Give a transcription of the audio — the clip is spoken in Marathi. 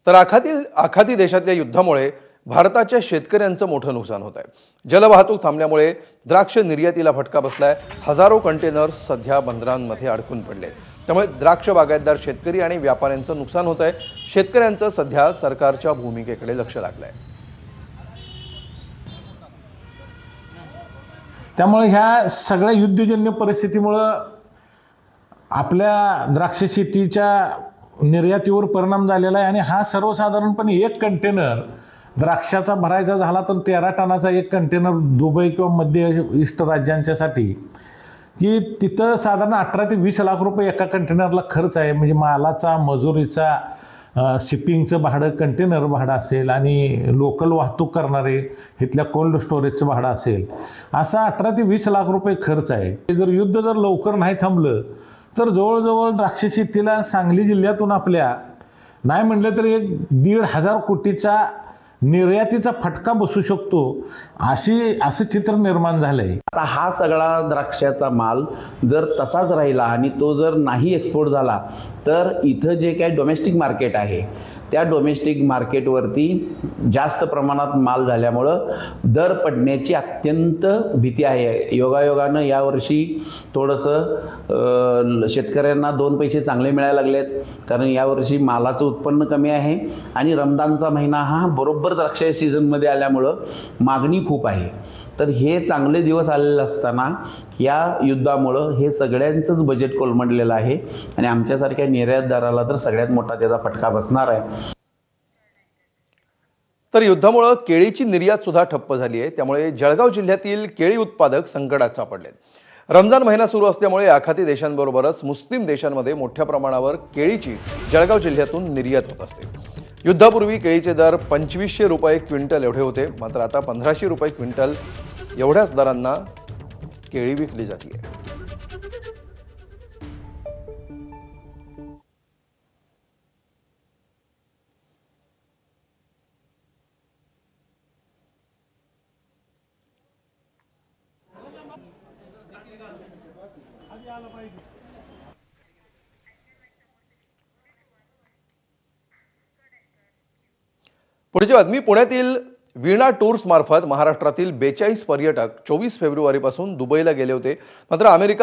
तर आखाती देशातल्या युद्धामुळे भारताच्या शेतकऱ्यांचं मोठं नुकसान होत आहे. जलवाहतूक थांबल्यामुळे द्राक्ष निर्यातीला फटका बसलाय. हजारो कंटेनर्स सध्या बंदरांमध्ये अडकून पडले. त्यामुळे द्राक्ष बागायतदार शेतकरी आणि व्यापाऱ्यांचं नुकसान होत आहे. शेतकऱ्यांचं सध्या सरकारच्या भूमिकेकडे लक्ष लागलंय. त्यामुळे ह्या सगळ्या युद्धजन्य परिस्थितीमुळे आपल्या द्राक्ष शेतीच्या निर्यातीवर परिणाम झालेला आहे आणि हा सर्वसाधारणपणे एक कंटेनर द्राक्षाचा भरायचा झाला तर 13 टनाचा एक कंटेनर दुबई किंवा मध्य ईस्ट राज्यांच्यासाठी की तिथं साधारण 18 ते 20 लाख रुपये एका कंटेनरला खर्च आहे. म्हणजे मालाचा, मजुरीचा, शिपिंगचं भाडं, कंटेनर भाडं असेल आणि लोकल वाहतूक करणारे इथल्या कोल्ड स्टोरेजचं भाडं असेल, असा 18 ते 20 लाख रुपये खर्च आहे. जर युद्ध जर लवकर नाही थांबलं तर जवळजवळ द्राक्ष शेतीला सांगली जिल्ह्यातून आपल्या नाही म्हणलं तर 1,500 कोटीचा निर्यातीचा फटका बसू शकतो, असं चित्र निर्माण झालंय. आता हा सगळा द्राक्षाचा माल जर तसाच राहिला आणि तो जर नाही एक्सपोर्ट झाला तर इथं जे काही डोमेस्टिक मार्केट आहे त्या डोमेस्टिक मार्केटवरती जास्त प्रमाणात माल झाल्यामुळं दर पडण्याची अत्यंत भीती आहे. योगायोगानं यावर्षी थोडंसं शेतकऱ्यांना 2 पैसे चांगले मिळायला लागलेत, कारण यावर्षी मालाचं उत्पन्न कमी आहे आणि रमदानचा महिना हा बरोबर द्राक्ष सीझनमध्ये आल्यामुळं मागणी खूप आहे. तर हे चांगले दिवस आलेले असताना या युद्धामुळं हे सगळ्यांचंच बजेट कोलमडलेलं आहे आणि आमच्यासारख्या निर्यातदाराला तर सगळ्यात मोठा त्याचा फटका बसणार आहे. तर युद्धामुळे केळीची निर्यात सुद्धा ठप्प झाली आहे. त्यामुळे जळगाव जिल्ह्यातील केळी उत्पादक संकटात सापडलेत. रमजान महिना सुरू असल्यामुळे आखाती देशांबरोबरच मुस्लिम देशांमध्ये मोठ्या प्रमाणावर केळीची जळगाव जिल्ह्यातून निर्यात होत असते. युद्धापूर्वी केळीचे दर 2500 रुपये क्विंटल एवढे होते, मात्र आता 1500 रुपये क्विंटल एवढ्याच दरांना केळी विकली जाते. पुढची बातमी. पुण्यातील वीणा टूर्स मार्फत महाराष्ट्रातील 42 पर्यटक 24 फेब्रुवारीपासून दुबईला गेले होते. मात्र अमेरिका